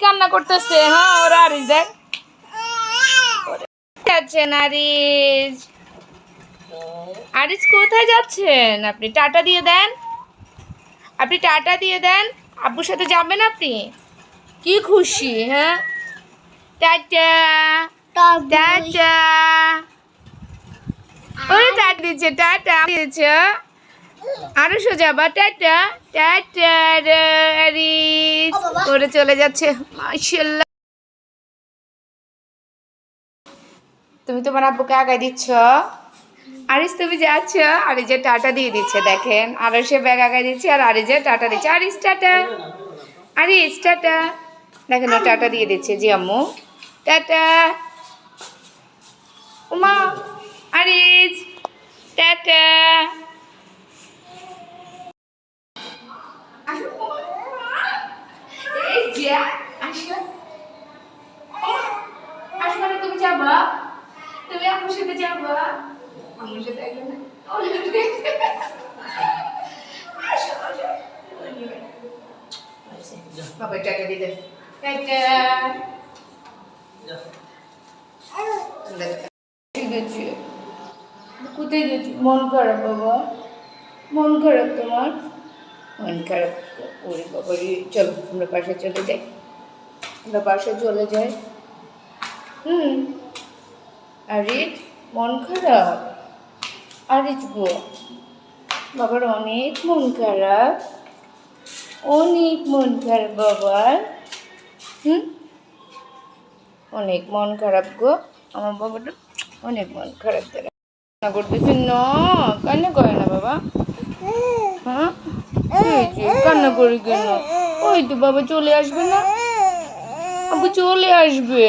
কান্না করতেছে। হ্যাঁ ওরা আরিস দেখ যাচ্ছেন আরিস। আরিস কোথায় যাচ্ছেন আপনি? টাটা দিয়ে দেন, আপনি টাটা দিয়ে দেন। আব্বুর সাথে যাবেন আপনি? কি খুশি। হ্যাঁ টাটা টাটা। ওরে টাটা দিচ্ছে, টাটা দিয়েছে। আরো সোজা বা টাটা টাটা। আরিস করে চলে যাচ্ছে। মাশাআল্লাহ। তুমি তোমার আব্বুকে আগায় দিচ্ছ। আরিস তুমি যাচ্ছ, আরিজে টাটা দিয়ে দিচ্ছে দেখেন। আরো সে ব্যাগ আগায় দিচ্ছে আর আরিজে টাটা দিচ্ছে। Aris tata, Aris tata. দেখেন ও টাটা দিয়ে দিচ্ছে। জি আম্মু টাটা। উমা আরিস টাটা। এই যে আসো আসো, তুমি যাবা? তুমি আপুর সাথে যাবা? আমার সাথে আসবে না? আসো আসো। বাবা টাটা দিতে। টাটা। কোথায় গেছি? মন খারাপ বাবা, মন খারাপ তোমার? মন খারাপ? ওরে বাবা রে, চলো আমরা পাশে চলে যাই, আমরা পাশে চলে যাই। আরিজ মন খারাপ? আরিজ গো বাবার অনেক মন খারাপ, অনেক মন খারাপ বাবার। অনেক মন খারাপ গো আমার বাবাটা, অনেক মন খারাপ। তারা কান্না করতেছি না, কান্না করে না বাবা। হ্যাঁ কান্না করি কেন? ওই তো বাবা চলে আসবে না, আব্বু চলে আসবে।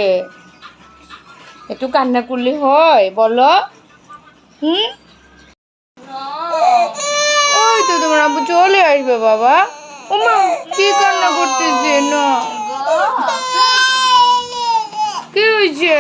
একটু কান্না করলে হয় বলো? ওই তো তোমার আব্বু চলে আসবে বাবা। ওমা কি কান্না করতেছে না? কি হয়েছে?